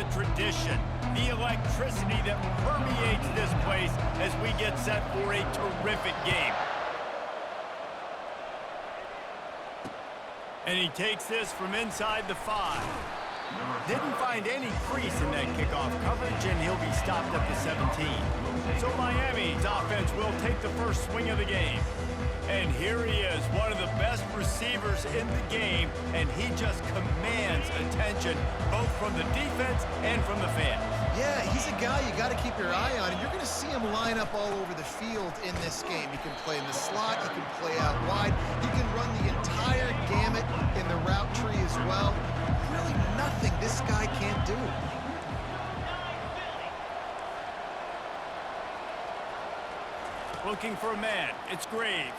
the tradition, the electricity that permeates this place as we get set for a terrific game. And he takes this from inside the 5. Didn't find any crease in that kickoff coverage, and he'll be stopped at the 17. So Miami's offense will take the first swing of the game. And here he is, one of the best receivers in the game, and he just commands attention both from the defense and from the fans. Yeah, he's a guy you got to keep your eye on, and you're going to see him line up all over the field in this game. He can play in the slot, he can play out wide, he can run the entire gamut in the route tree as well. Really nothing this guy can't do. Looking for a man. It's Graves.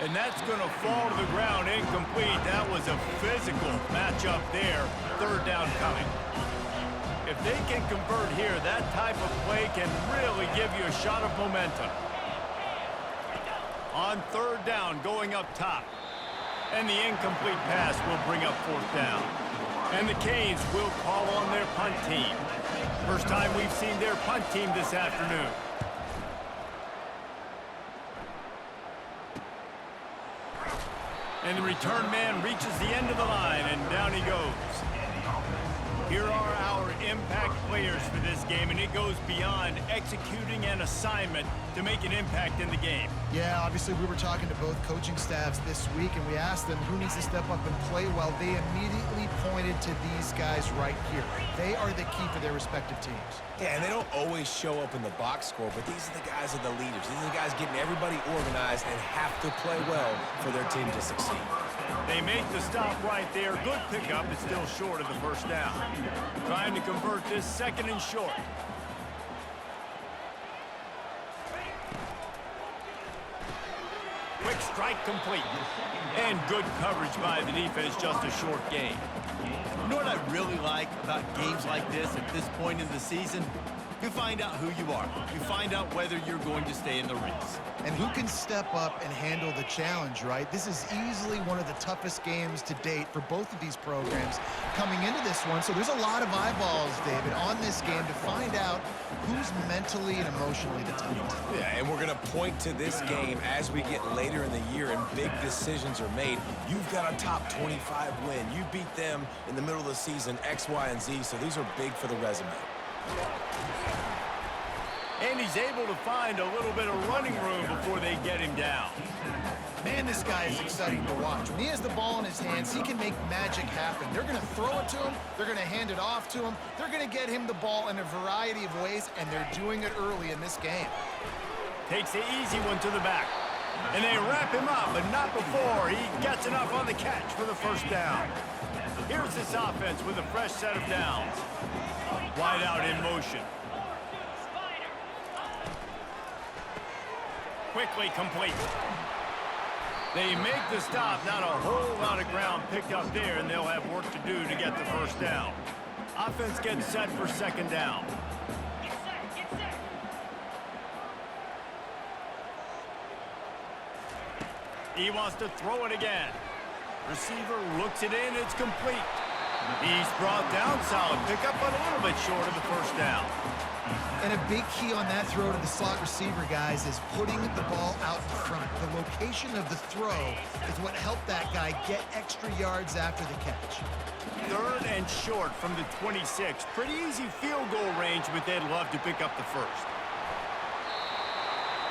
And that's going to fall to the ground incomplete. That was a physical matchup there. Third down coming. If they can convert here, that type of play can really give you a shot of momentum. On third down, going up top. And the incomplete pass will bring up fourth down. And the Canes will call on their punt team. First time we've seen their punt team this afternoon. And the return man reaches the end of the line, and down he goes. Here are our impact players for this game, and it goes beyond executing an assignment to make an impact in the game. Yeah, obviously we were talking to both coaching staffs this week, and we asked them who needs to step up and play well. They immediately pointed to these guys right here. They are the key for their respective teams. Yeah, and they don't always show up in the box score, but these are the guys that are the leaders. These are the guys getting everybody organized and have to play well for their team to succeed. They make the stop right there. Good pickup. It's still short of the first down. Trying to convert this second and short. Quick strike complete. And good coverage by the defense, just a short gain. You know what I really like about games like this at this point in the season? You find out who you are. You find out whether you're going to stay in the race. And who can step up and handle the challenge, right? This is easily one of the toughest games to date for both of these programs coming into this one. So there's a lot of eyeballs, David, on this game to find out who's mentally and emotionally the toughest. Yeah, and we're going to point to this game as we get later in the year and big decisions are made. You've got a top 25 win. You beat them in the middle of the season, X, Y, and Z, so these are big for the resume. And he's able to find a little bit of running room before they get him down. Man, this guy is exciting to watch. When he has the ball in his hands, he can make magic happen. They're going to throw it to him. They're going to hand it off to him. They're going to get him the ball in a variety of ways, and they're doing it early in this game. Takes the easy one to the back. And they wrap him up, but not before he gets enough on the catch for the first down. Here's this offense with a fresh set of downs. Wide out in motion. Quickly complete. They make the stop. Not a whole lot of ground picked up there, and they'll have work to do to get the first down. Offense gets set for second down. He wants to throw it again. Receiver looks it in. It's complete. He's brought down. Solid pickup, but a little bit short of the first down. And a big key on that throw to the slot receiver, guys, is putting the ball out in front. The location of the throw is what helped that guy get extra yards after the catch. Third and short from the 26. Pretty easy field goal range, but they'd love to pick up the first.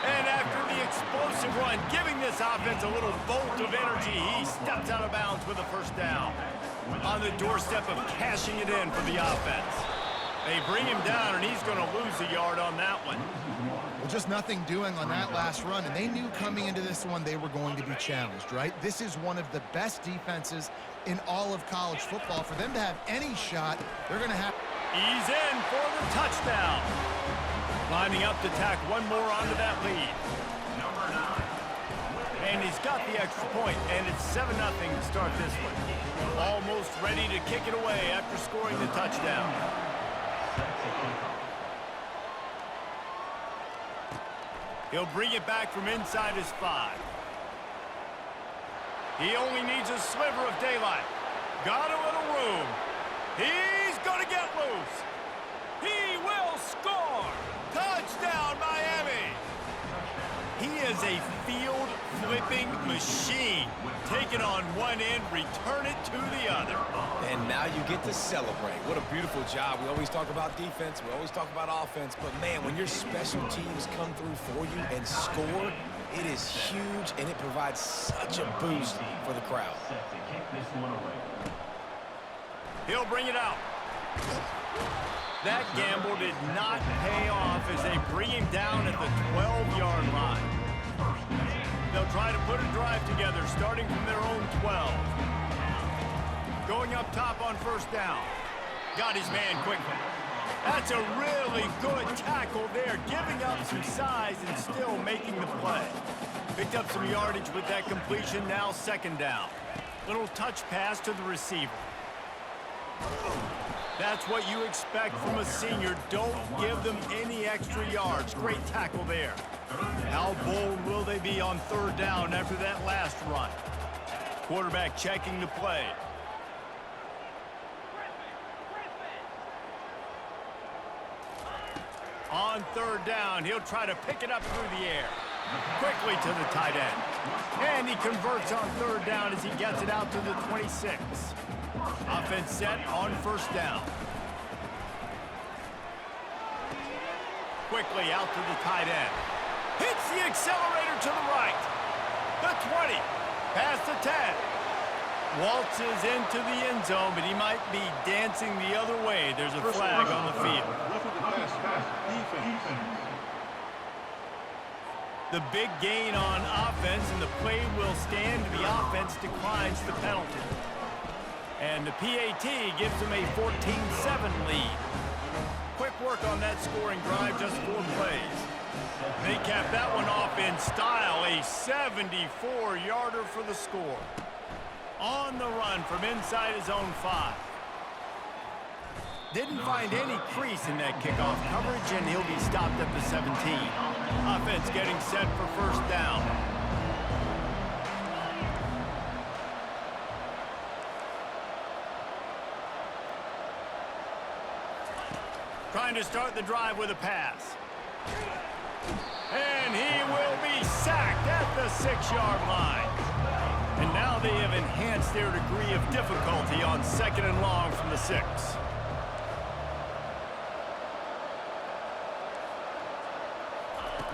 And after the explosive run, giving this offense a little bolt of energy, he steps out of bounds with a first down. On the doorstep of cashing it in for the offense. They bring him down, and he's going to lose a yard on that one. Well, just nothing doing on that last run, and they knew coming into this one they were going to be challenged, right? This is one of the best defenses in all of college football. For them to have any shot, they're going to have... He's in for the touchdown. Lining up to tack one more onto that lead. And he's got the extra point, and it's 7-0 to start this one. Almost ready to kick it away after scoring the touchdown. He'll bring it back from inside his 5. He only needs a sliver of daylight. Got a little room. He's going to get a field-flipping machine. Take it on one end, return it to the other. And now you get to celebrate. What a beautiful job. We always talk about defense. We always talk about offense. But, man, when your special teams come through for you and score, it is huge, and it provides such a boost for the crowd. He'll bring it out. That gamble did not pay off as they bring him down at the 12-yard line. They'll try to put a drive together, starting from their own 12. Going up top on first down. Got his man quickly. That's a really good tackle there, giving up some size and still making the play. Picked up some yardage with that completion, now second down. Little touch pass to the receiver. That's what you expect from a senior. Don't give them any extra yards. Great tackle there. How bold will they be on third down after that last run? Quarterback checking the play. On third down, he'll try to pick it up through the air. Quickly to the tight end. And he converts on third down as he gets it out to the 26. Offense set on first down. Quickly out to the tight end. Hits the accelerator to the right. The 20. Past the 10. Waltzes into the end zone, but he might be dancing the other way. There's a flag on the field. The big gain on offense, and the play will stand. The offense declines the penalty. And the PAT gives them a 14-7 lead. Quick work on that scoring drive, just 4 plays. They capped that one off in style, a 74-yarder for the score. On the run from inside his own 5. Didn't find any crease in that kickoff coverage, and he'll be stopped at the 17. Offense getting set for first down. Trying to start the drive with a pass. And he will be sacked at the 6-yard line. And now they have enhanced their degree of difficulty on second and long from the 6.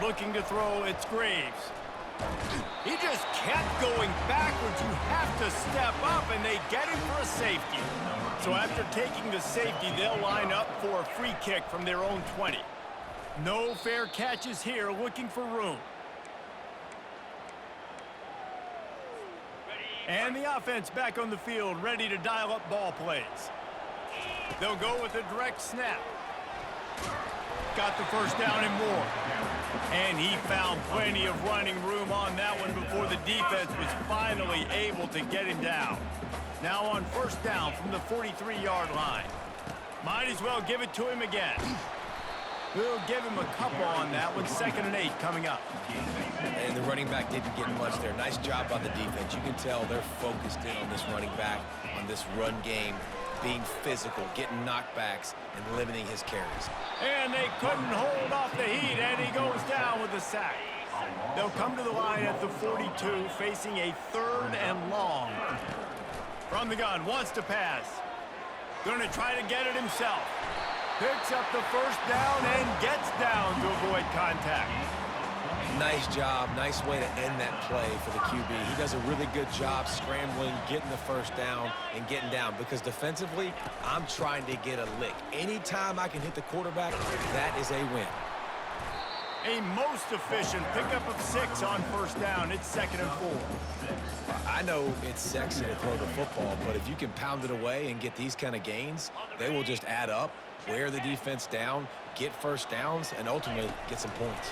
Looking to throw, it's Graves. He just kept going backwards. You have to step up, and they get him for a safety. So after taking the safety, they'll line up for a free kick from their own 20. No fair catches here, looking for room. And the offense back on the field, ready to dial up ball plays. They'll go with a direct snap. Got the first down and more. And he found plenty of running room on that one before the defense was finally able to get him down. Now on first down from the 43-yard line. Might as well give it to him again. We'll give him a couple on that one. 2nd and 8 coming up. And the running back didn't get much there. Nice job by the defense. You can tell they're focused in on this running back, on this run game, being physical, getting knockbacks, and limiting his carries. And they couldn't hold off the heat, and he goes down with a sack. They'll come to the line at the 42, facing a 3rd and long. From the gun, wants to pass. Going to try to get it himself. Picks up the first down and gets down to avoid contact. Nice job. Nice way to end that play for the QB. He does a really good job scrambling, getting the first down, and getting down. Because defensively, I'm trying to get a lick. Anytime I can hit the quarterback, that is a win. A most efficient pickup of 6 on first down. It's 2nd and 4. I know it's sexy to throw the football, but if you can pound it away and get these kind of gains, they will just add up, wear the defense down, get first downs, and ultimately get some points.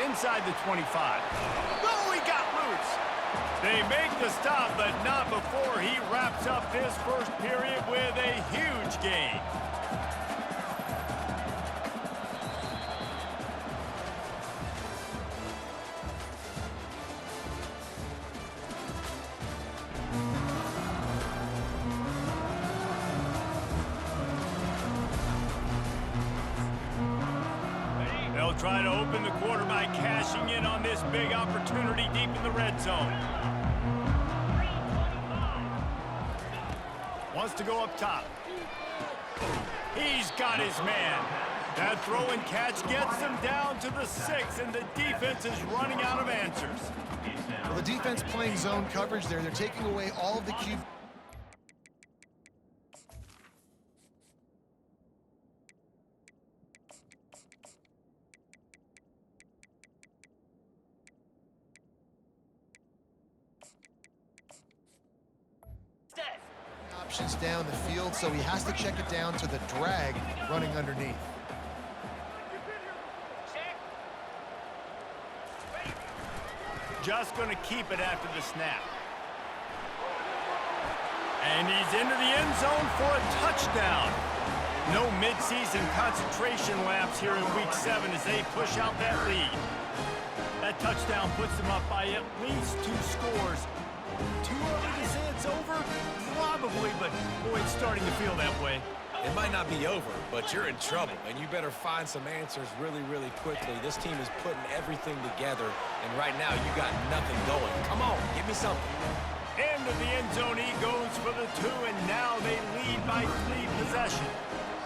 Inside the 25. Oh, he got loose. They make the stop, but not before he wraps up this first period with a huge gain. try to open the quarter by cashing in on this big opportunity deep in the red zone. Wants to go up top. He's got his man. That throw and catch gets them down to the 6, and the defense is running out of answers. Well, the defense playing zone coverage there. They're taking away all of the QB. Options down the field, so he has to check it down to the drag running underneath. Just going to keep it after the snap. And he's into the end zone for a touchdown. No midseason concentration laps here in Week 7 as they push out that lead. That touchdown puts them up by at least 2 scores. Too early to say it's over? Probably, but boy, it's starting to feel that way. It might not be over, but you're in trouble, and you better find some answers really, really quickly. This team is putting everything together, and right now you got nothing going. Come on, give me something. Into the end zone he goes for the 2, and now they lead by 3 possessions.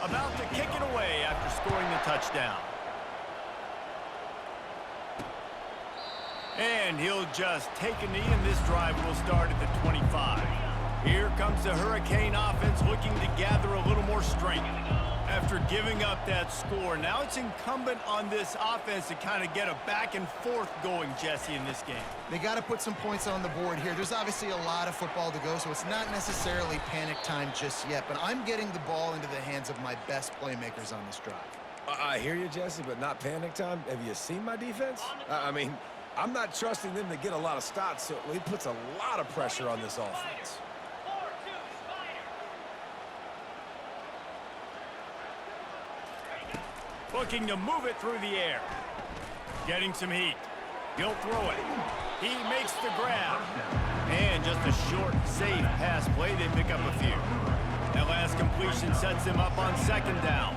About to kick it away after scoring the touchdown. And he'll just take a knee, and this drive will start at the 25. Here comes the Hurricane offense looking to gather a little more strength. After giving up that score, now it's incumbent on this offense to kind of get a back and forth going, Jesse, in this game. They got to put some points on the board here. There's obviously a lot of football to go, so it's not necessarily panic time just yet, but I'm getting the ball into the hands of my best playmakers on this drive. I hear you, Jesse, but not panic time. Have you seen my defense? I mean, I'm not trusting them to get a lot of stops, so it puts a lot of pressure on this offense. Looking to move it through the air. Getting some heat. He'll throw it. He makes the grab. And just a short, safe pass play. They pick up a few. That last completion sets him up on 2nd down.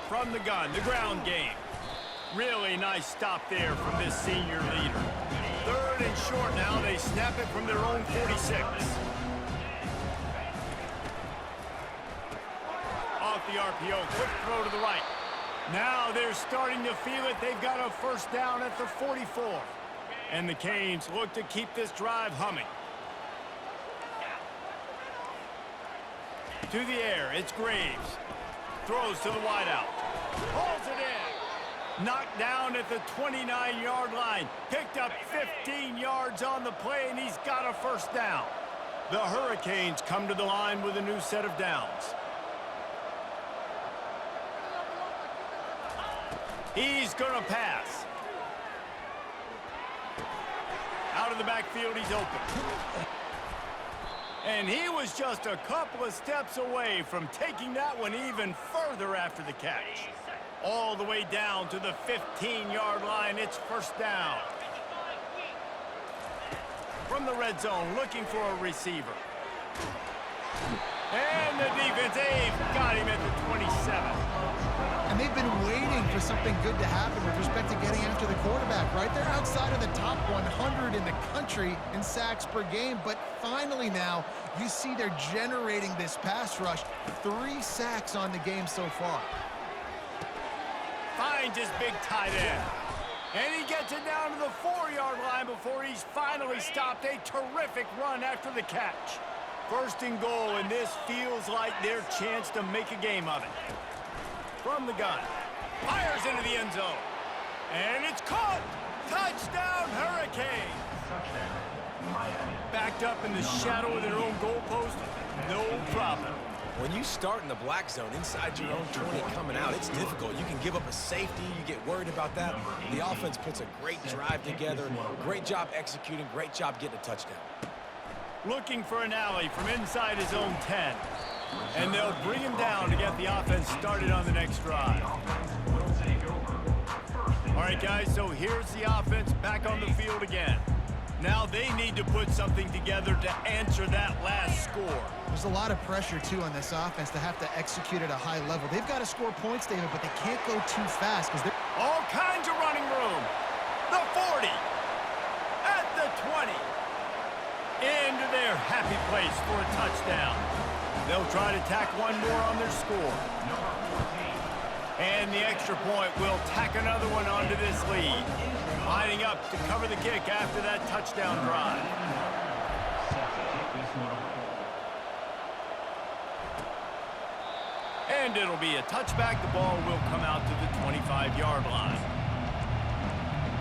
From the gun, the ground game. Really nice stop there from this senior leader. 3rd and short now. They snap it from their own 46. Off the RPO, quick throw to the right. Now they're starting to feel it. They've got a 1st down at the 44. And the Canes look to keep this drive humming. To the air, it's Graves. Throws to the wideout. Pulls it in. Knocked down at the 29-yard line. Picked up 15 yards on the play, and he's got a 1st down. The Hurricanes come to the line with a new set of downs. He's going to pass. Out of the backfield, he's open. And he was just a couple of steps away from taking that one even further after the catch. All the way down to the 15-yard line, it's 1st down. From the red zone, looking for a receiver. And the defense, they've got him at the 27. And they've been waiting for something good to happen with respect to getting after the quarterback, right? They're outside of the top 100 in the country in sacks per game, but finally now you see they're generating this pass rush. 3 sacks on the game so far. Finds his big tight end. And he gets it down to the 4-yard line before he's finally stopped. A terrific run after the catch. 1st and goal, and this feels like their chance to make a game of it. From the gun, fires into the end zone, and it's caught. Touchdown, Hurricane. Backed up in the shadow of their own goalpost, no problem. When you start in the black zone inside your own 20 coming out, it's difficult. You can give up a safety. You get worried about that. The offense puts a great drive together. Great job executing. Great job getting a touchdown. Looking for an alley from inside his own 10. And they'll bring him down to get the offense started on the next drive. All right, guys, so here's the offense back on the field again. Now they need to put something together to answer that last score. There's a lot of pressure, too, on this offense to have to execute at a high level. They've got to score points, David, but they can't go too fast because they're... All kinds of running room. The 40. At the 20. Into their happy place for a touchdown. They'll try to tack one more on their score. And the extra point will tack another one onto this lead. Lining up to cover the kick after that touchdown drive. And it'll be a touchback. The ball will come out to the 25-yard line.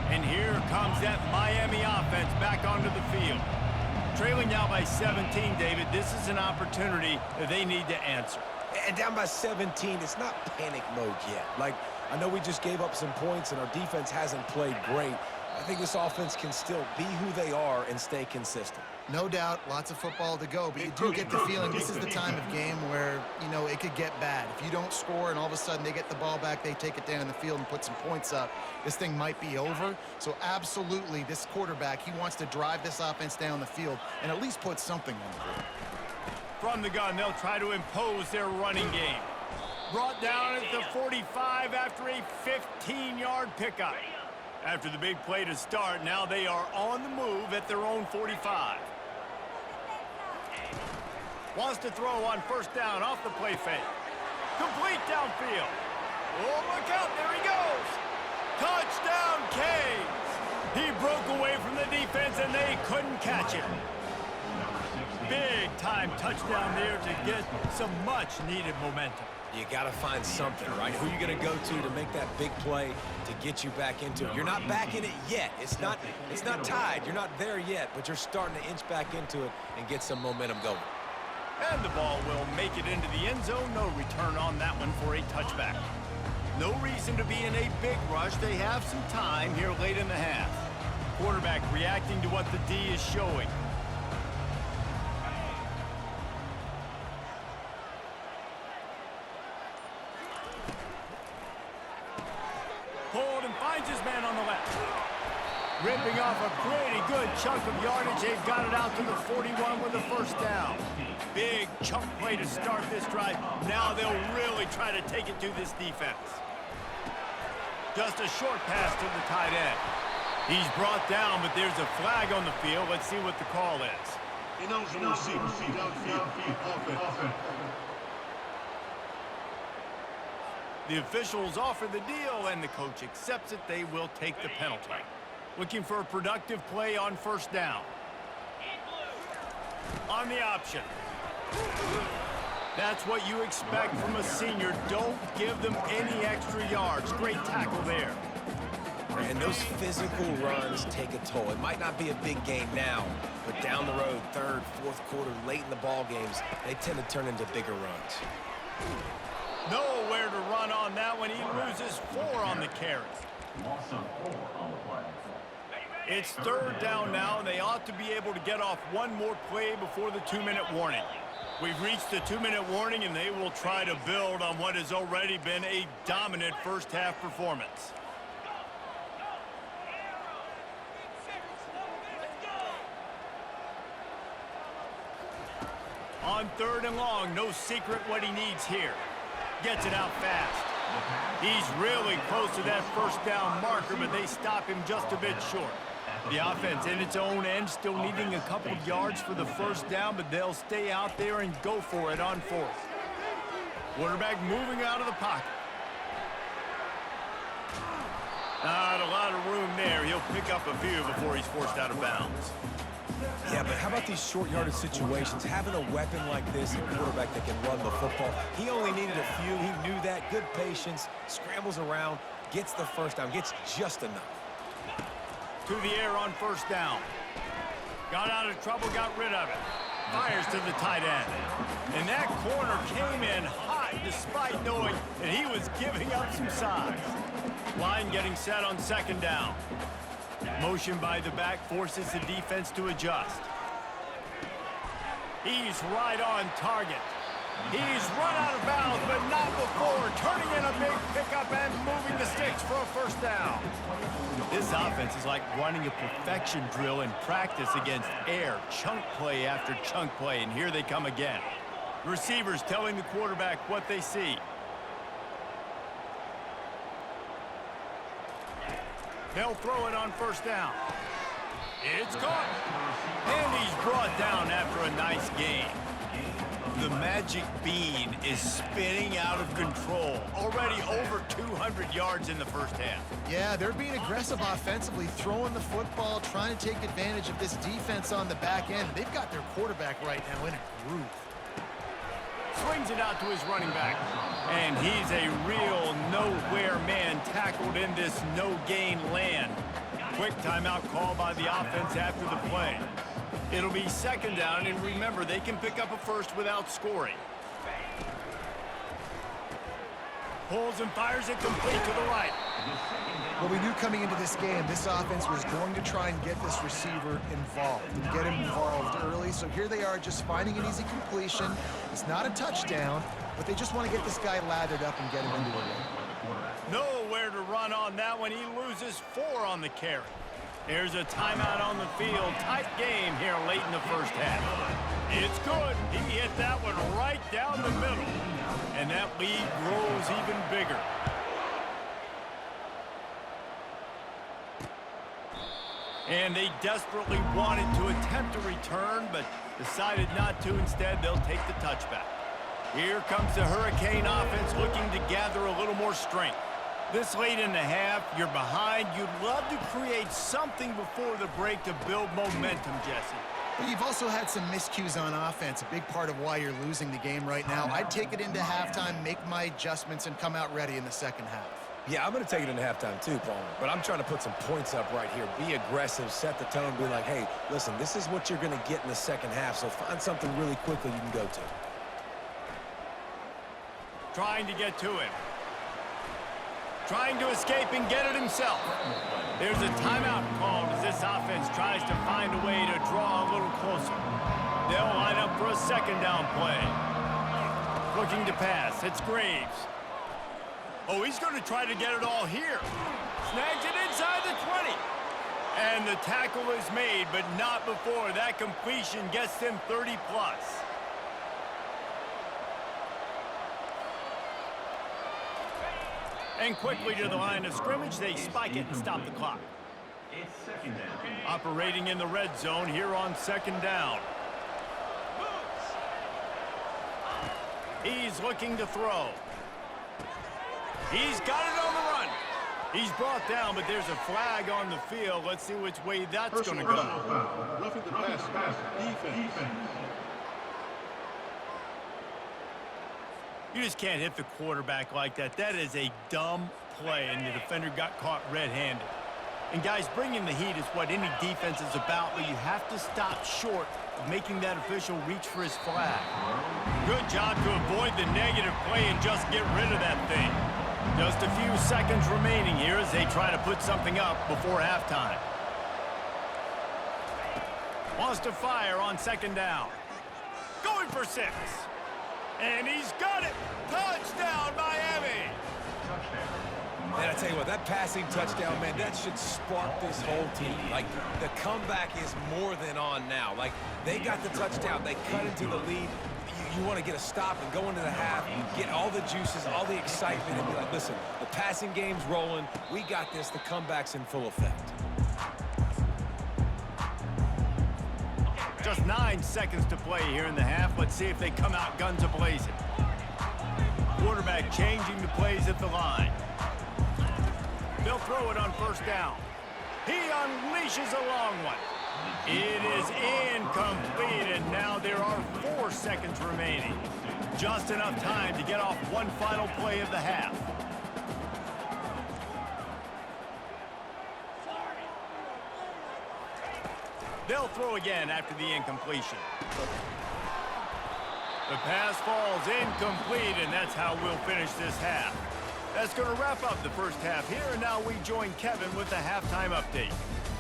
And here comes that Miami offense back onto the field. Trailing now by 17, David. This is an opportunity that they need to answer. And down by 17, it's not panic mode yet. Like, I know we just gave up some points and our defense hasn't played great. I think this offense can still be who they are and stay consistent. No doubt, lots of football to go, but you do get the feeling this is the time of game where, you know, it could get bad. If you don't score and all of a sudden they get the ball back, they take it down in the field and put some points up, this thing might be over. So absolutely, this quarterback, he wants to drive this offense down the field and at least put something on the board. From the gun, they'll try to impose their running game. Brought down at the 45 after a 15-yard pickup. After the big play to start, now they are on the move at their own 45. Wants to throw on first down off the play fake. Complete downfield. Oh, look out, there he goes. Touchdown, Canes. He broke away from the defense and they couldn't catch him. Big-time touchdown there to get some much-needed momentum. You got to find something, right? Who you going to go to make that big play to get you back into it? You're not back in it yet. It's not tied. You're not there yet, but you're starting to inch back into it and get some momentum going. And the ball will make it into the end zone. No return on that one for a touchback. No reason to be in a big rush. They have some time here late in the half. Quarterback reacting to what the D is showing. Pulled and finds his man on the left. Ripping off a pretty good chunk of yardage. They've got it out to the 41 with a first down. Big chunk play to start this drive. Now they'll really try to take it to this defense. Just a short pass to the tight end. He's brought down, but there's a flag on the field. Let's see what the call is. The officials offer the deal, and the coach accepts it. They will take the penalty. Looking for a productive play on first down. On the option. That's what you expect from a senior. Don't give them any extra yards. Great tackle there. And those physical runs take a toll. It might not be a big game now, but down the road, third, fourth quarter, late in the ball games, they tend to turn into bigger runs. Nowhere to run on that one. He loses 4 on the carry. It's third down now, and they ought to be able to get off one more play before the 2-minute warning. We've reached the 2-minute warning, and they will try to build on what has already been a dominant first-half performance. On third and long, no secret what he needs here. Gets it out fast. He's really close to that first down marker, but they stop him just a bit short. The offense in its own end still needing a couple of yards for the first down, but they'll stay out there and go for it on fourth. Quarterback moving out of the pocket. Not a lot of room there. He'll pick up a few before he's forced out of bounds. Yeah, but how about these short yardage situations? Having a weapon like this, a quarterback that can run the football, he only needed a few. He knew that. Good patience, scrambles around, gets the first down, gets just enough. To the air on first down. Got out of trouble, got rid of it. Fires to the tight end. And that corner came in hot despite knowing that he was giving up some size. Line getting set on second down. Motion by the back forces the defense to adjust. He's right on target. He's run out of bounds, but not before turning in a big pickup and moving the sticks for a first down. This offense is like running a perfection drill in practice against air, chunk play after chunk play, and here they come again. Receivers telling the quarterback what they see. They'll throw it on first down. It's caught. And he's brought down after a nice gain. The magic bean is spinning out of control. Already over 200 yards in the first half. Yeah, they're being aggressive offensively, throwing the football, trying to take advantage of this defense on the back end. They've got their quarterback right now in a groove. Swings it out to his running back. And he's a real nowhere man tackled in this no-gain land. Quick timeout call by the offense after the play. It'll be second down, and remember, they can pick up a first without scoring. Pulls and fires it complete to the right. Well, we knew coming into this game, this offense was going to try and get this receiver involved and get him involved early. So here they are just finding an easy completion. It's not a touchdown, but they just want to get this guy lathered up and get him into the game. Nowhere to run on that one. He loses 4 on the carry. Here's a timeout on the field. Tight game here late in the first half. It's good. He hit that one right down the middle. And that lead grows even bigger. And they desperately wanted to attempt a return, but decided not to. Instead, they'll take the touchback. Here comes the Hurricane offense looking to gather a little more strength. This late in the half, you're behind. You'd love to create something before the break to build momentum, Jesse. But you've also had some miscues on offense, a big part of why you're losing the game right now. I'd take it into halftime, make my adjustments, and come out ready in the second half. Yeah, I'm going to take it into halftime too, Palmer. But I'm trying to put some points up right here. Be aggressive, set the tone, be like, hey, listen, this is what you're going to get in the second half, so find something really quickly you can go to. Trying to get to him. Trying to escape and get it himself. There's a timeout called as this offense tries to find a way to draw a little closer. They'll line up for a second down play. Looking to pass. It's Graves. Oh, he's going to try to get it all here. Snags it inside the 20. And the tackle is made, but not before that completion gets them 30+. And quickly to the line of scrimmage, they spike it and stop the clock. Operating in the red zone here on second down. He's looking to throw. He's got it on the run. He's brought down, but there's a flag on the field. Let's see which way that's going to go. Roughing the pass. Defense. You just can't hit the quarterback like that. That is a dumb play, and the defender got caught red-handed. And, guys, bringing the heat is what any defense is about, but you have to stop short of making that official reach for his flag. Good job to avoid the negative play and just get rid of that thing. Just a few seconds remaining here as they try to put something up before halftime. Wants to fire on second down. Going for 6. And he's got it. Touchdown, Miami. And I tell you what, that passing touchdown, man, that should spark this whole team. Like, the comeback is more than on now. Like, they got the touchdown. They cut into the lead. You want to get a stop and go into the half, get all the juices, all the excitement, and be like, listen, the passing game's rolling. We got this. The comeback's in full effect. Just 9 seconds to play here in the half. Let's see if they come out guns a-blazing. Quarterback changing the plays at the line. They'll throw it on first down. He unleashes a long one. It is incomplete, and now there are 4 seconds remaining. Just enough time to get off one final play of the half. They'll throw again after the incompletion. The pass falls incomplete, and that's how we'll finish this half. That's going to wrap up the first half here, and now we join Kevin with the halftime update.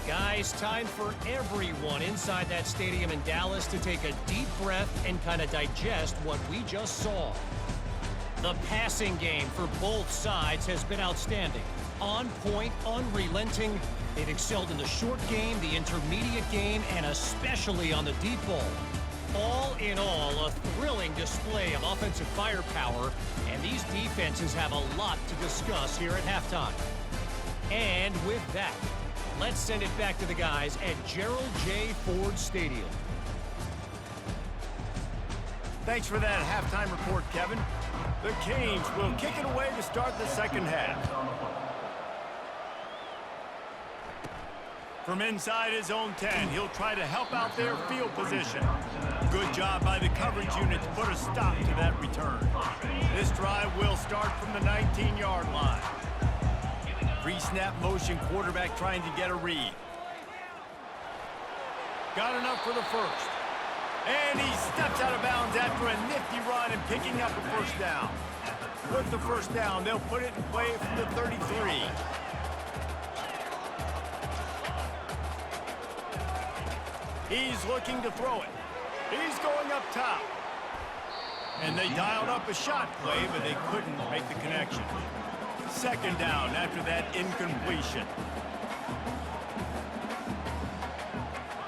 Guys, time for everyone inside that stadium in Dallas to take a deep breath and kind of digest what we just saw. The passing game for both sides has been outstanding. On point, unrelenting. They've excelled in the short game, the intermediate game, and especially on the deep ball. All in all, a thrilling display of offensive firepower, and these defenses have a lot to discuss here at halftime. And with that, let's send it back to the guys at Gerald J. Ford Stadium. Thanks for that halftime report, Kevin. The Canes will kick it away to start the second half. From inside his own 10, he'll try to help out their field position. Good job by the coverage unit to put a stop to that return. This drive will start from the 19-yard line. Pre-snap motion, quarterback trying to get a read. Got enough for the first. And he steps out of bounds after a nifty run and picking up a first down. With the first down, they'll put it in play from the 33. He's looking to throw it. He's going up top. And they dialed up a shot play, but they couldn't make the connection. Second down after that incompletion.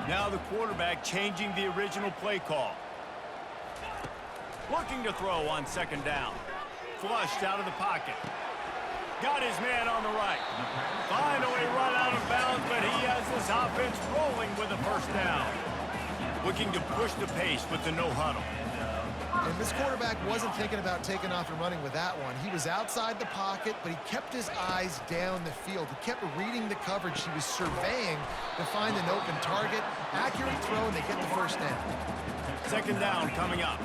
Now the quarterback changing the original play call. Looking to throw on second down. Flushed out of the pocket. Got his man on the right. Finally run out of bounds, but he has this offense rolling with a first down. Looking to push the pace with the no huddle. And this quarterback wasn't thinking about taking off and running with that one. He was outside the pocket, but he kept his eyes down the field. He kept reading the coverage. He was surveying to find an open target. Accurate throw, and they get the first down. Second down coming up.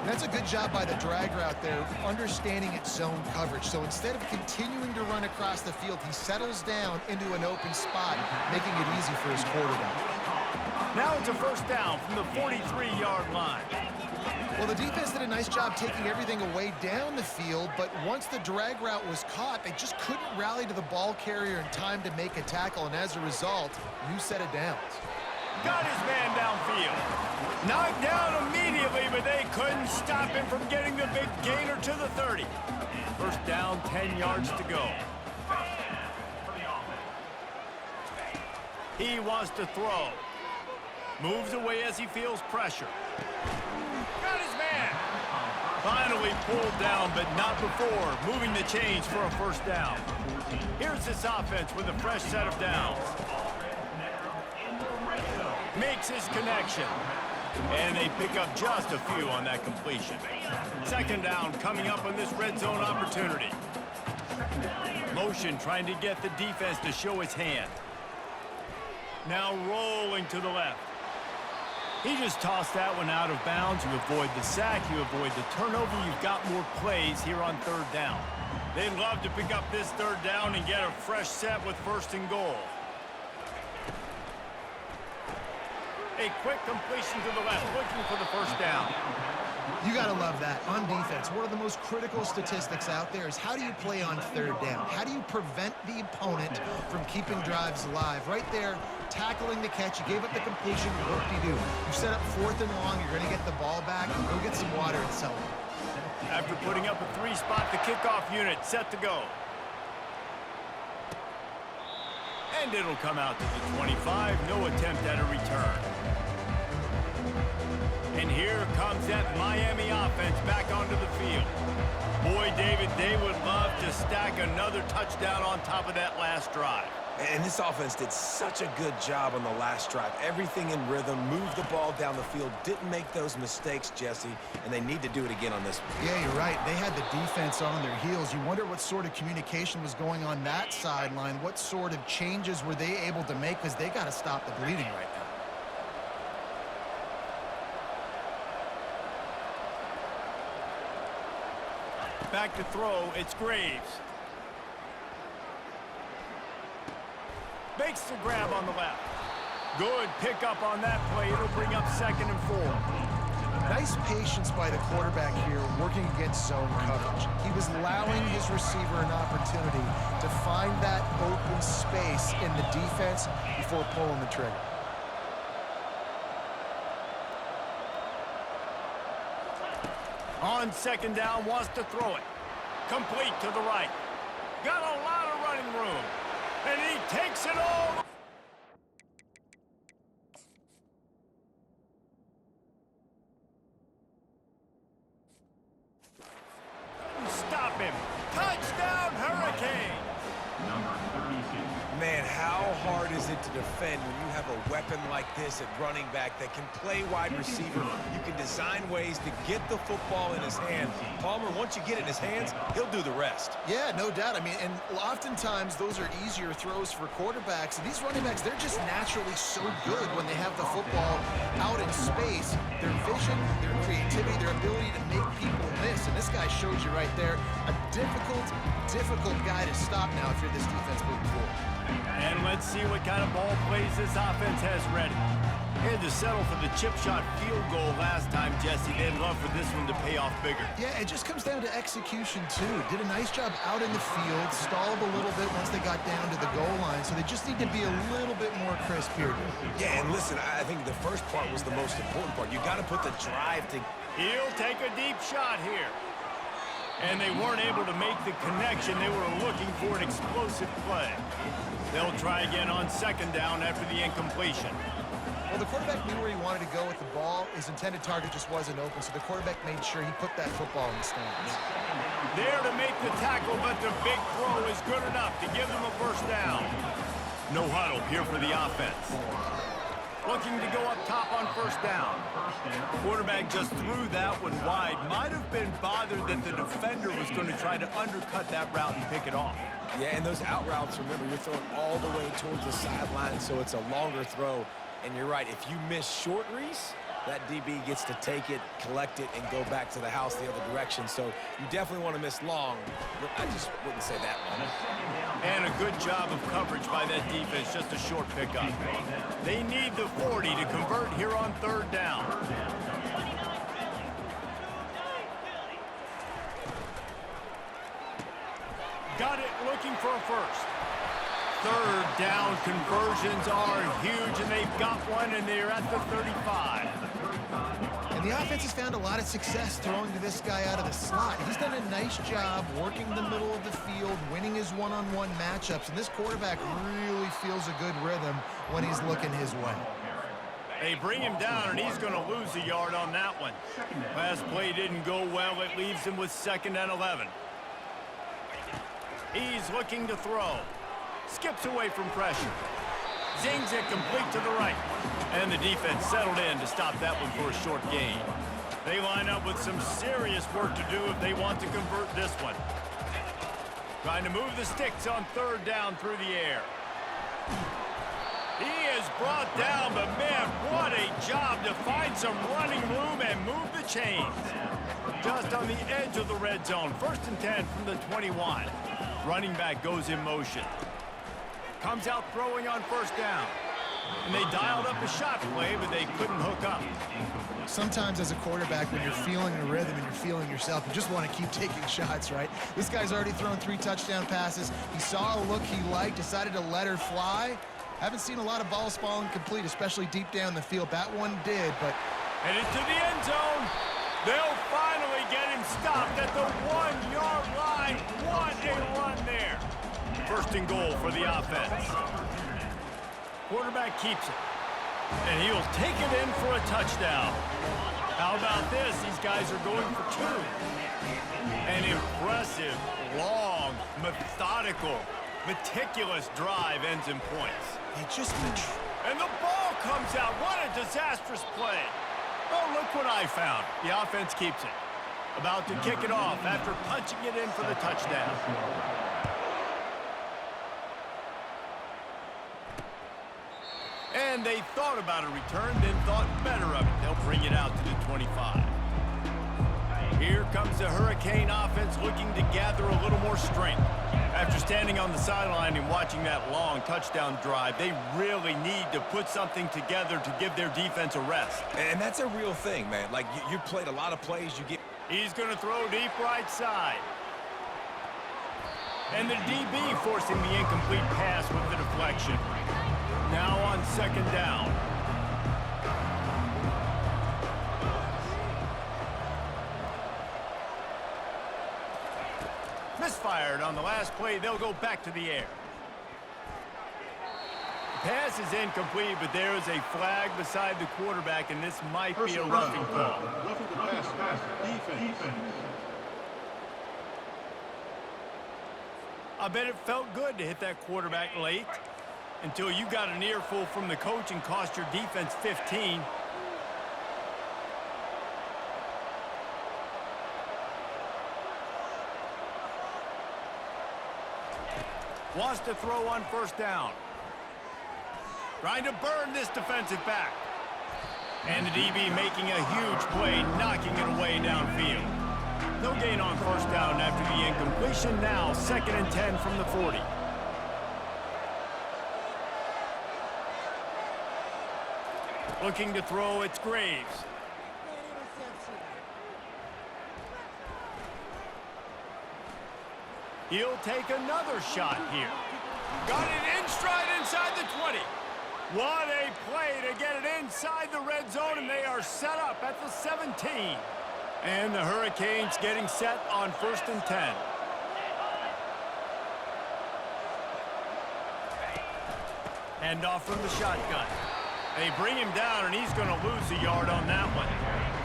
That's a good job by the drag route there, understanding its zone coverage. So instead of continuing to run across the field, he settles down into an open spot, making it easy for his quarterback. Now it's a first down from the 43-yard line. Well, the defense did a nice job taking everything away down the field, but once the drag route was caught, they just couldn't rally to the ball carrier in time to make a tackle, and as a result, new set of downs. Got his man downfield. Knocked down immediately, but they couldn't stop him from getting the big gainer to the 30. First down, 10 yards to go. He wants to throw. Moves away as he feels pressure. Got his man. Finally pulled down, but not before moving the chains for a first down. Here's this offense with a fresh set of downs. Makes his connection. And they pick up just a few on that completion. Second down coming up on this red zone opportunity. Motion trying to get the defense to show his hand. Now rolling to the left. He just tossed that one out of bounds. You avoid the sack, you avoid the turnover. You've got more plays here on third down. They'd love to pick up this third down and get a fresh set with first and goal. A quick completion to the left, looking for the first down. You got to love that. On defense, one of the most critical statistics out there is how do you play on third down? How do you prevent the opponent from keeping drives alive? Right there, tackling the catch. You gave up the completion. What do? You set up fourth and long. You're going to get the ball back. Go get some water and sell it. After putting up a three-spot, the kickoff unit set to go. And it'll come out to the 25. No attempt at a return. And here comes that Miami offense back onto the field. Boy, David, they would love to stack another touchdown on top of that last drive. And this offense did such a good job on the last drive. Everything in rhythm, moved the ball down the field, didn't make those mistakes, Jesse, and they need to do it again on this one. Yeah, you're right. They had the defense on their heels. You wonder what sort of communication was going on that sideline. What sort of changes were they able to make, because they got to stop the bleeding right now. Back to throw, it's Graves. Makes the grab on the left. Good pickup on that play. It'll bring up 2nd and 4. Nice patience by the quarterback here working against zone coverage. He was allowing his receiver an opportunity to find that open space in the defense before pulling the trigger. On second down, wants to throw it. Complete to the right. Got a lot of running room. And he takes it all. Stop him. Touchdown, Hurricane. Man, how hard is it to defend when you have a weapon like this at running back that can play wide receiver? You can design ways to get the football in his hand. Palmer, once you get it in his hands, he'll do the rest. Yeah, no doubt. I mean, and oftentimes those are easier throws for quarterbacks. And these running backs, they're just naturally so good when they have the football out in space. Their vision, their creativity, their ability to make people miss. And this guy shows you right there, a difficult guy to stop now if you're this defense moving forward. And let's see what kind of ball plays this offense has ready. They had to settle for the chip shot field goal last time, Jesse. They'd love for this one to pay off bigger. Yeah, it just comes down to execution, too. Did a nice job out in the field, stalled a little bit once they got down to the goal line, so they just need to be a little bit more crisp here. Yeah, and listen, I think the first part was the most important part. You got to put the drive to... He'll take a deep shot here. And they weren't able to make the connection. They were looking for an explosive play. They'll try again on second down after the incompletion. Well, the quarterback knew where he wanted to go with the ball. His intended target just wasn't open, so the quarterback made sure he put that football in the stands. There to make the tackle, but the big throw is good enough to give them a first down. No huddle here for the offense. Looking to go up top on first down. Quarterback just threw that one wide. Might have been bothered that the defender was going to try to undercut that route and pick it off. Yeah, and those out routes, remember, you're throwing all the way towards the sideline, so it's a longer throw. And you're right, if you miss short, Reese, that DB gets to take it, collect it, and go back to the house the other direction. So you definitely want to miss long, but I just wouldn't say that long. And a good job of coverage by that defense, just a short pickup. They need the 40 to convert here on third down. Got it, looking for a first. Third down conversions are huge, and they've got one, and they're at the 35. And the offense has found a lot of success throwing to this guy out of the slot. He's done a nice job working the middle of the field, winning his one-on-one matchups, and this quarterback really feels a good rhythm when he's looking his way. They bring him down, and he's going to lose a yard on that one. Last play didn't go well. It leaves him with 2nd and 11. He's looking to throw. Skips away from pressure. Zings it complete to the right. And the defense settled in to stop that one for a short gain. They line up with some serious work to do if they want to convert this one. Trying to move the sticks on third down through the air. He is brought down, but man, what a job to find some running room and move the chains. Just on the edge of the red zone. 1st and 10 from the 21. Running back goes in motion. Comes out throwing on first down. And they dialed up a shot play, but they couldn't hook up. Sometimes as a quarterback, when you're feeling the rhythm and you're feeling yourself, you just want to keep taking shots, right? This guy's already thrown 3 touchdown passes. He saw a look he liked, decided to let her fly. Haven't seen a lot of balls falling complete, especially deep down the field. That one did, but... And into the end zone. They'll finally get him stopped at the 1-yard line. What a run there. 1st and goal for the offense. Quarterback keeps it. And he'll take it in for a touchdown. How about this? These guys are going for 2. An impressive, long, methodical, meticulous drive ends in points. And the ball comes out. What a disastrous play. Oh, look what I found. The offense keeps it. About to kick it off after punching it in for the touchdown. And they thought about a return, then thought better of it. They'll bring it out to the 25. Here comes the Hurricane offense looking to gather a little more strength. After standing on the sideline and watching that long touchdown drive, they really need to put something together to give their defense a rest. And that's a real thing, man. Like, you played a lot of plays. You get. He's going to throw deep right side. And the DB forcing the incomplete pass with the deflection. Now on second down. Misfired on the last play. They'll go back to the air. The pass is incomplete, but there is a flag beside the quarterback, and this might be a roughing call. Roughing the pass. Defense. I bet it felt good to hit that quarterback late until you got an earful from the coach and cost your defense 15. Wants to throw on first down. Trying to burn this defensive back. And the DB making a huge play, knocking it away downfield. No gain on first down after the incompletion. Now 2nd and 10 from the 40. Looking to throw, it's Graves. He'll take another shot here. Got it in stride inside the 20. What a play to get it inside the red zone, and they are set up at the 17. And the Hurricanes getting set on 1st and 10. Handoff from the shotgun. They bring him down, and he's going to lose a yard on that one.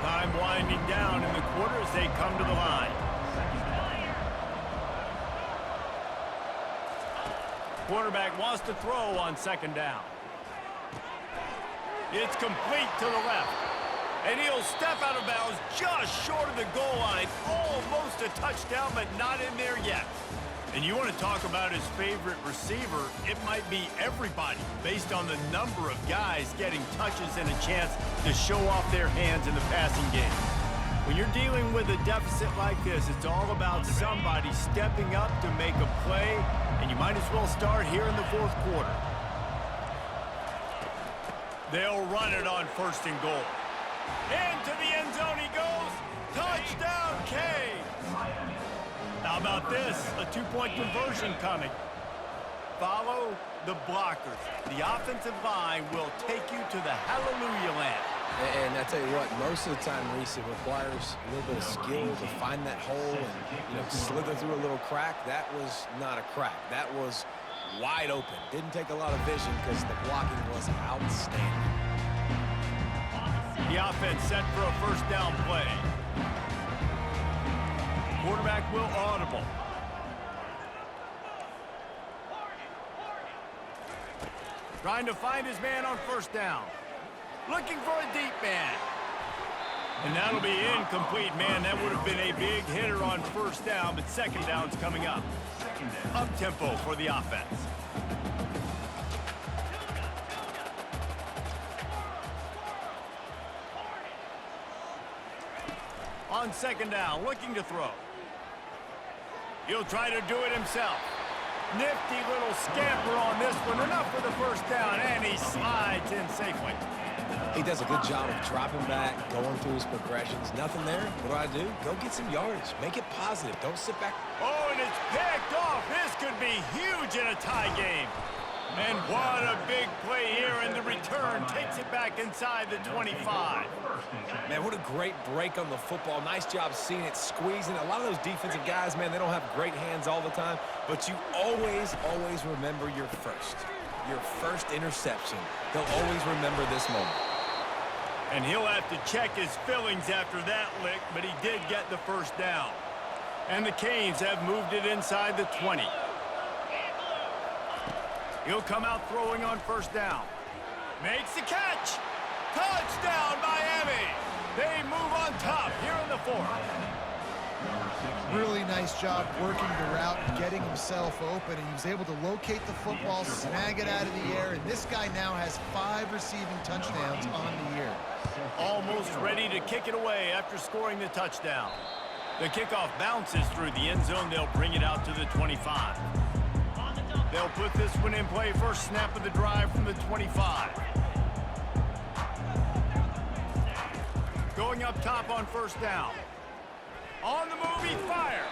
Time winding down in the quarter as they come to the line. Quarterback wants to throw on second down. It's complete to the left. And he'll step out of bounds just short of the goal line. Almost a touchdown, but not in there yet. And you want to talk about his favorite receiver, it might be everybody based on the number of guys getting touches and a chance to show off their hands in the passing game. When you're dealing with a deficit like this, it's all about somebody stepping up to make a play, and you might as well start here in the 4th quarter. They'll run it on 1st and goal. Into the end zone he goes. Touchdown, Canes. How about this? A 2-point conversion coming. Follow the blockers. The offensive line will take you to the hallelujah land. And I tell you what, most of the time, Reese, it requires a little bit of skill to find that hole and, slither through a little crack. That was not a crack. That was wide open. Didn't take a lot of vision because the blocking was outstanding. The offense set for a 1st down play. Quarterback will audible. Trying to find his man on 1st down. Looking for a deep man. And that'll be incomplete, man. That would have been a big hitter on 1st down, but 2nd down's coming up. Up-tempo for the offense. On 2nd down, looking to throw. He'll try to do it himself. Nifty little scamper on this one. Enough for the 1st down, and he slides in safely. He does a good job of dropping back, going through his progressions. Nothing there. What do? Go get some yardage. Make it positive. Don't sit back. Oh, and it's picked off. This could be huge in a tie game. And what a big play here, and the return takes it back inside the 25. Man, what a great break on the football. Nice job seeing it, squeezing. A lot of those defensive guys, man, they don't have great hands all the time, but you always remember your first interception. They'll always remember this moment. And he'll have to check his fillings after that lick, but he did get the 1st down. And the Canes have moved it inside the 20. He'll come out throwing on 1st down. Makes the catch. Touchdown, Miami. They move on top here in the 4th. Really nice job working the route and getting himself open, and he was able to locate the football, snag it out of the air, and this guy now has 5 receiving touchdowns on the year. Almost ready to kick it away after scoring the touchdown. The kickoff bounces through the end zone. They'll bring it out to the 25. They'll put this one in play. First snap of the drive from the 25. Going up top on first down. On the move, he fires.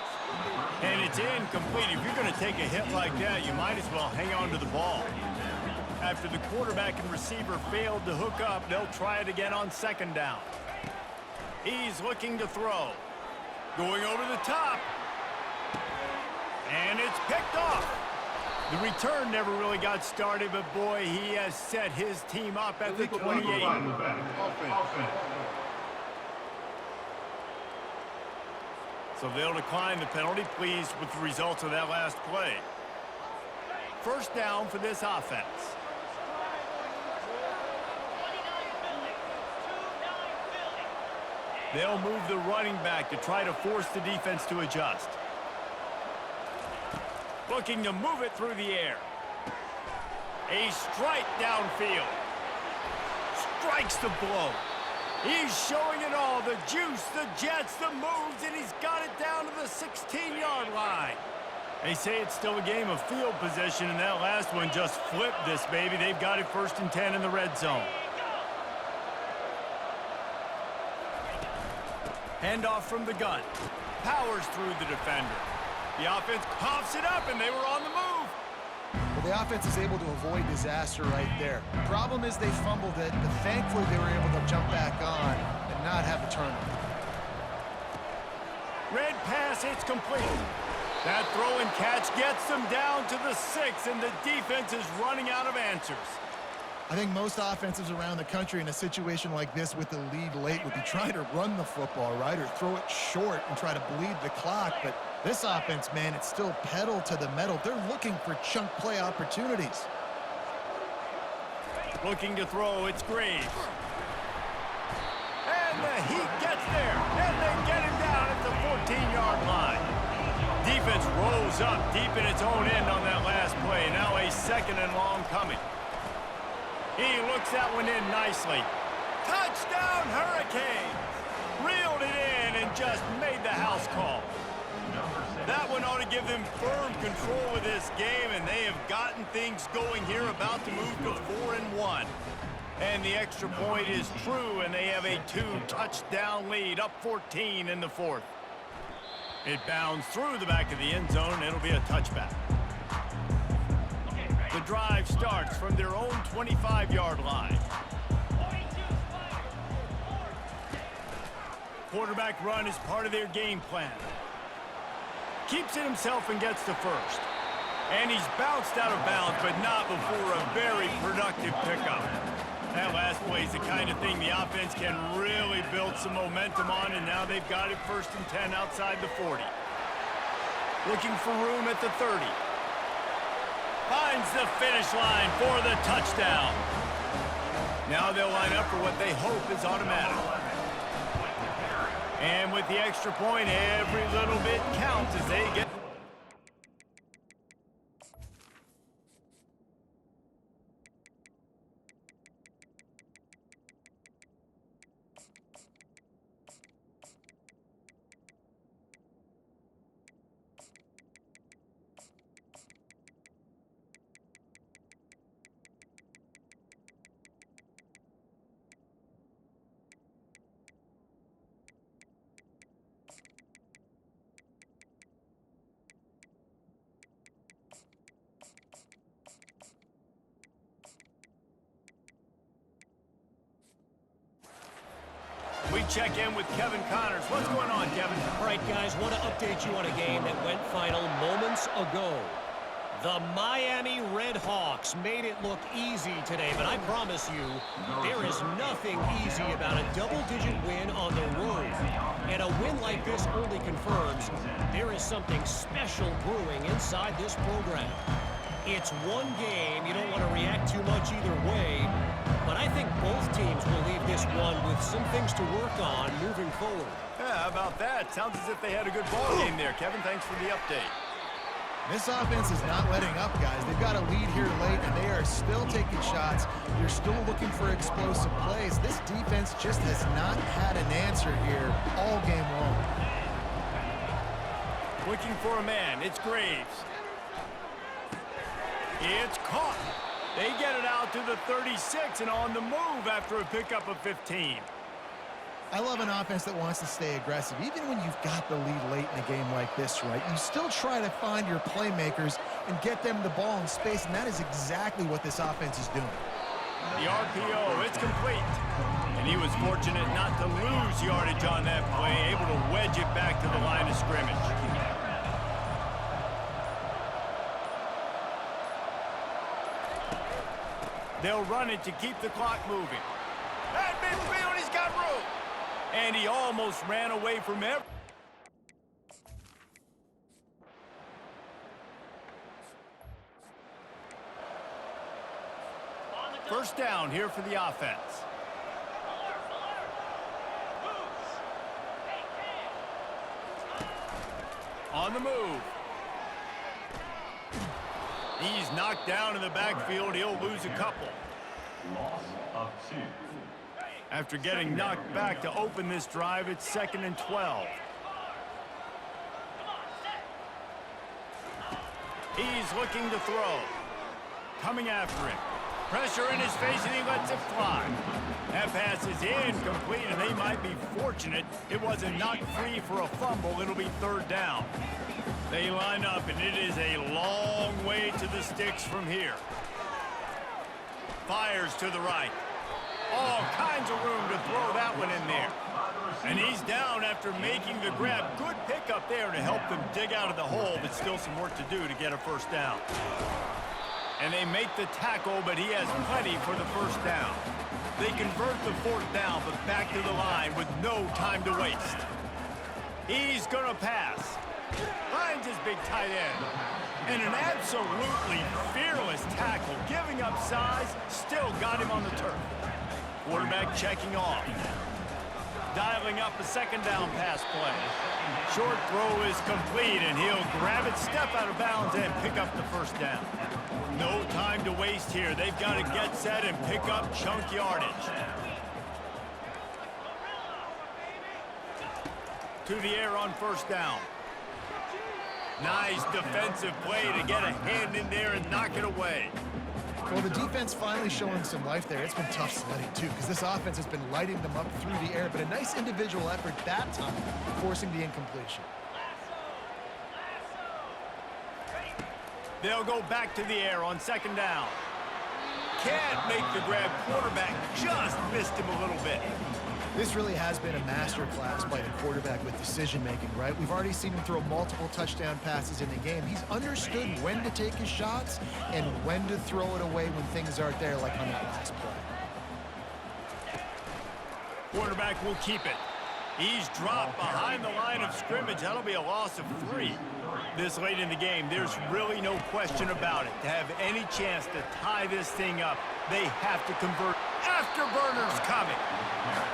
And it's incomplete. If you're going to take a hit like that, you might as well hang on to the ball. After the quarterback and receiver failed to hook up, they'll try it again on second down. He's looking to throw. Going over the top. And it's picked off. The return never really got started, but boy, he has set his team up at the 28. So they'll decline the penalty, pleased with the results of that last play. First down for this offense. They'll move the running back to try to force the defense to adjust. Looking to move it through the air. A strike downfield. Strikes the blow. He's showing it all. The juice, the jets, the moves, and he's got it down to the 16-yard line. They say it's still a game of field position, and that last one just flipped this baby. They've got it 1st and 10 in the red zone. Handoff from the gun. Powers through the defender. The offense coughs it up, and they were on the move. Well, the offense is able to avoid disaster right there. The problem is they fumbled it, but thankfully they were able to jump back on and not have a turnover. Red pass, it's complete. That throw and catch gets them down to the 6, and the defense is running out of answers. I think most offenses around the country in a situation like this with the lead late would be trying to run the football, right, or throw it short and try to bleed the clock. But this offense, man, it's still pedal to the metal. They're looking for chunk play opportunities. Looking to throw, it's Graves. And the heat gets there, and they get him down at the 14-yard line. Defense rolls up deep in its own end on that last play. Now a 2nd and long coming. He looks that one in nicely. Touchdown, Hurricanes! Reeled it in and just made the house call. That one ought to give them firm control of this game, and they have gotten things going here, about to move to 4-1. And the extra point is true, and they have a 2-touchdown lead, up 14 in the 4th. It bounds through the back of the end zone, and it'll be a touchback. The drive starts from their own 25-yard line. Quarterback run is part of their game plan. Keeps it himself and gets to first. And he's bounced out of bounds, but not before a very productive pickup. That last play is the kind of thing the offense can really build some momentum on, and now they've got it 1st and 10 outside the 40. Looking for room at the 30. Finds the finish line for the touchdown. Now they'll line up for what they hope is automatic. And with the extra point, every little bit counts as they get... We check in with Kevin Connors. What's going on, Kevin? All right, guys, want to update you on a game that went final moments ago. The Miami Redhawks made it look easy today, but I promise you, there is nothing easy about a double-digit win on the road. And a win like this only confirms there is something special brewing inside this program. It's one game. You don't want to react too much either way, but I think both teams will leave this one with some things to work on moving forward. Yeah, how about that? Sounds as if they had a good ball game there. Kevin, thanks for the update. This offense is not letting up, guys. They've got a lead here late, and they are still taking shots. You're still looking for explosive plays. This defense just has not had an answer here all game long. Looking for a man. It's Graves. It's caught. They get it out to the 36 and on the move after a pickup of 15. I love an offense that wants to stay aggressive. Even when you've got the lead late in a game like this, right, you still try to find your playmakers and get them the ball in space, and that is exactly what this offense is doing. The RPO, it's complete. And he was fortunate not to lose yardage on that play, able to wedge it back to the line of scrimmage. They'll run it to keep the clock moving. At midfield, he's got room. And he almost ran away from every... First down here for the offense. On the move. He's knocked down in the backfield. He'll lose a couple. Loss of 2. After getting knocked back to open this drive, it's 2nd and 12. He's looking to throw. Coming after him. Pressure in his face, and he lets it fly. That pass is incomplete, and they might be fortunate it wasn't knocked free for a fumble. It'll be 3rd down. They line up, and it is a long way to the sticks from here. Fires to the right. All kinds of room to throw that one in there. And he's down after making the grab. Good pickup there to help them dig out of the hole, but still some work to do to get a first down. And they make the tackle, but he has plenty for the first down. They convert the 4th down, but back to the line with no time to waste. He's going to pass. Finds his big tight end. And an absolutely fearless tackle, giving up size, still got him on the turf. Quarterback checking off. Dialing up a 2nd down pass play. Short throw is complete, and he'll grab it, step out of bounds, and pick up the first down. No time to waste here. They've got to get set and pick up chunk yardage. To the air on first down. Nice defensive play to get a hand in there and knock it away. Well, the defense finally showing some life there. It's been tough sledding, too, because this offense has been lighting them up through the air, but a nice individual effort that time, forcing the incompletion. They'll go back to the air on 2nd down. Can't make the grab. Quarterback just missed him a little bit. This really has been a masterclass by the quarterback with decision-making, right? We've already seen him throw multiple touchdown passes in the game. He's understood when to take his shots and when to throw it away when things aren't there, like on that last play. Quarterback will keep it. He's dropped behind the line of scrimmage. That'll be a loss of 3. This late in the game, there's really no question about it. To have any chance to tie this thing up, they have to convert. Afterburner's coming.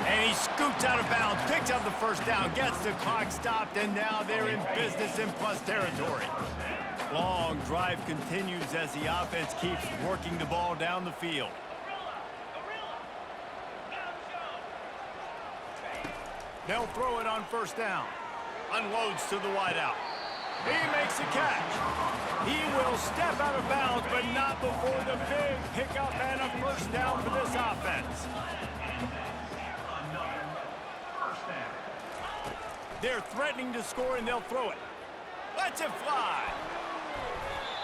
And he scoots out of bounds, picks up the first down, gets the clock stopped, and now they're in business in plus territory. Long drive continues as the offense keeps working the ball down the field. They'll throw it on first down. Unloads to the wideout. He makes a catch. He will step out of bounds, but not before the big pickup and a first down for this offense. They're threatening to score, and they'll throw it. Lets it fly.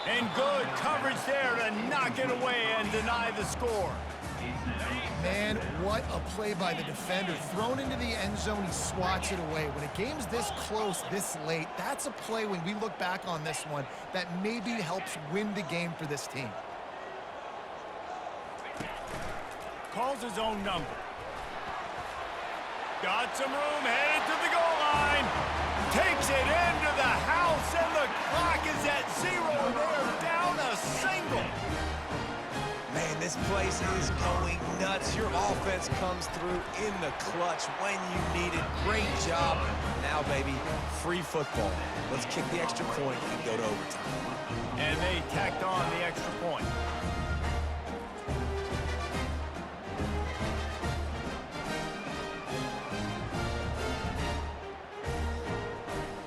And good coverage there to knock it away and deny the score. Man, what a play by the defender. Thrown into the end zone, he swats it away. When a game's this close, this late, that's a play when we look back on this one that maybe helps win the game for this team. Calls his own number. Got some room, headed to the goal line. Takes it into the house, and the clock is at 0. They're down a single. Man, this place is going nuts. Your offense comes through in the clutch when you need it. Great job. Now, baby, free football. Let's kick the extra point and go to overtime. And they tacked on the extra point.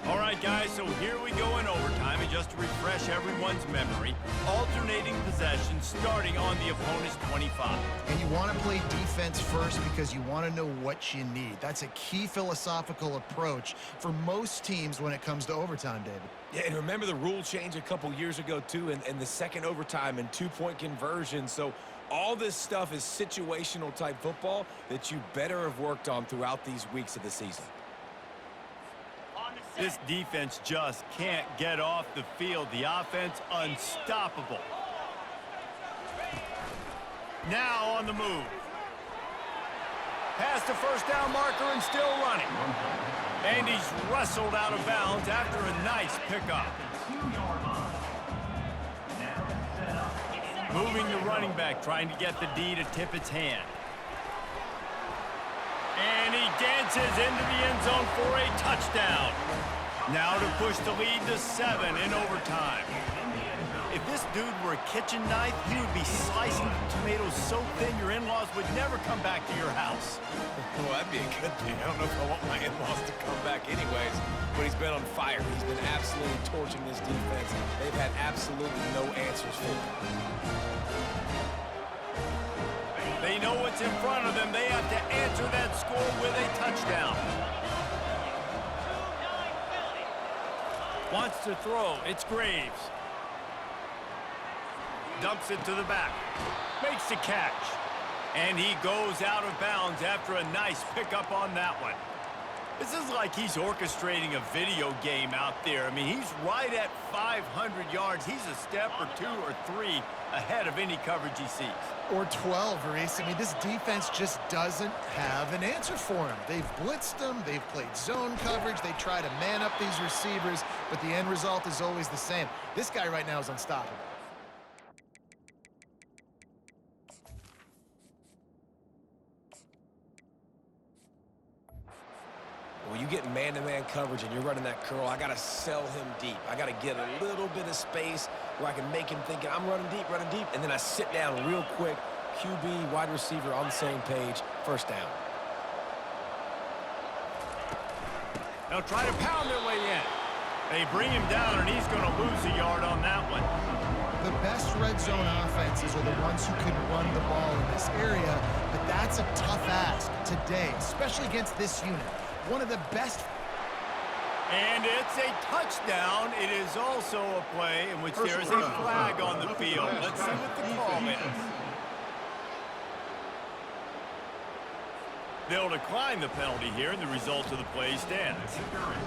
All right, guys, so here we go in overtime, and just to refresh everyone's memory, alternating possession starting on the opponent's 25. And you want to play defense first because you want to know what you need. That's a key philosophical approach for most teams when it comes to overtime, David. Yeah, and remember the rule change a couple years ago, too, and the second overtime and two-point conversion. So all this stuff is situational type football that you better have worked on throughout these weeks of the season. This defense just can't get off the field. The offense unstoppable. Now on the move. Past the first down marker and still running. And he's wrestled out of bounds after a nice pickup. Moving the running back, trying to get the D to tip its hand. And he dances into the end zone for a touchdown. Now to push the lead to 7 in overtime. If this dude were a kitchen knife, he would be slicing tomatoes so thin your in-laws would never come back to your house. Well, that'd be a good thing. I don't know if I want my in-laws to come back anyways, but he's been on fire. He's been absolutely torching this defense. They've had absolutely no answers for him. They know what's in front of them. They have to answer that score with a touchdown. Wants to throw. It's Graves. Dumps it to the back. Makes the catch. And he goes out of bounds after a nice pickup on that one. This is like he's orchestrating a video game out there. I mean, he's right at 500 yards. He's a step or 2 or 3 ahead of any coverage he sees. Or 12, Reese. I mean, this defense just doesn't have an answer for him. They've blitzed them. They've played zone coverage. They try to man up these receivers, but the end result is always the same. This guy right now is unstoppable. When you get man-to-man coverage and you're running that curl, I got to sell him deep. I got to get a little bit of space where I can make him think I'm running deep, and then I sit down real quick. QB, wide receiver on the same page, first down. They'll try to pound their way in. They bring him down, and he's going to lose a yard on that one. The best red zone offenses are the ones who can run the ball in this area, but that's a tough ask today, especially against this unit. One of the best. And it's a touchdown. It is also a play in which there is a flag on the field. Let's see what the call is. They'll decline the penalty here, and the result of the play stands.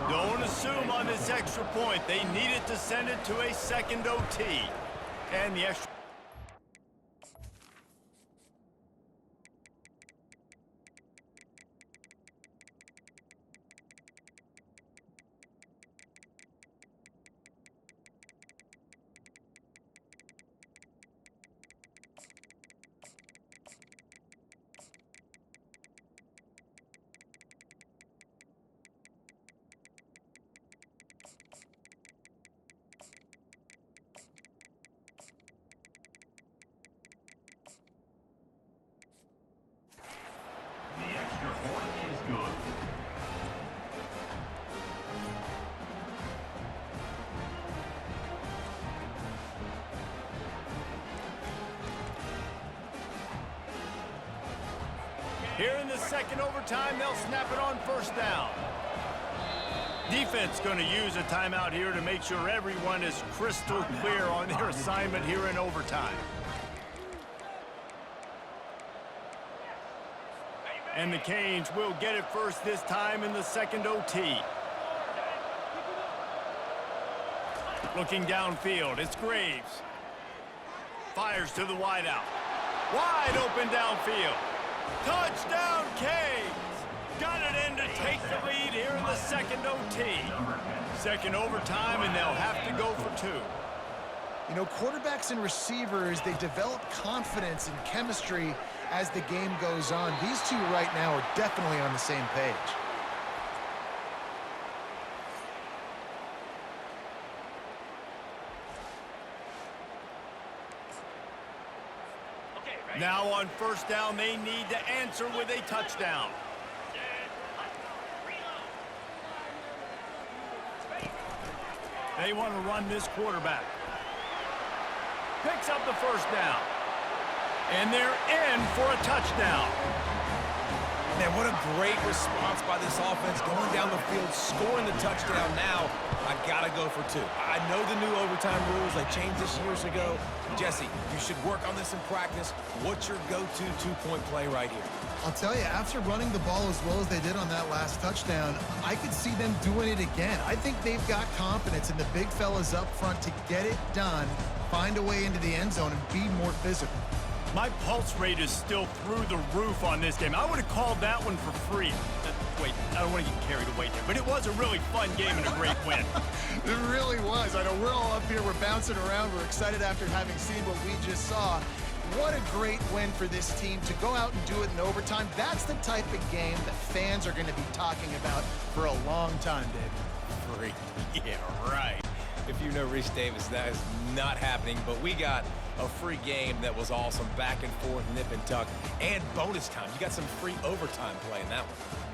Don't assume on this extra point. They needed to send it to a second OT. And the extra... Here in the second overtime, they'll snap it on first down. Defense going to use a timeout here to make sure everyone is crystal clear on their assignment here in overtime. And the Canes will get it first this time in the second OT. Looking downfield, it's Graves. Fires to the wideout. Wide open downfield. Touchdown, Canes! Got it in to take the lead here in the second OT. Second overtime, and they'll have to go for 2. You know, quarterbacks and receivers, they develop confidence and chemistry as the game goes on. These two right now are definitely on the same page. Now on first down, they need to answer with a touchdown. They want to run this quarterback. Picks up the first down. And they're in for a touchdown. Man, what a great response by this offense, going down the field, scoring the touchdown. Now, I gotta go for two. I know the new overtime rules, they changed this years ago. Jesse, you should work on this in practice. What's your go-to two-point play right here? I'll tell you, after running the ball as well as they did on that last touchdown, I could see them doing it again. I think they've got confidence in the big fellas up front to get it done, find a way into the end zone, and be more physical. My pulse rate is still through the roof on this game. I would have called that one for free. Wait, I don't want to get carried away there, but it was a really fun game and a great win. It really was. I know we're all up here, we're bouncing around, we're excited after having seen what we just saw. What a great win for this team to go out and do it in overtime. That's the type of game that fans are going to be talking about for a long time, David. Free. Yeah, right. If you know Reese Davis, that is not happening, but we got a free game that was awesome, back and forth, nip and tuck, and bonus time. You got some free overtime play in that one.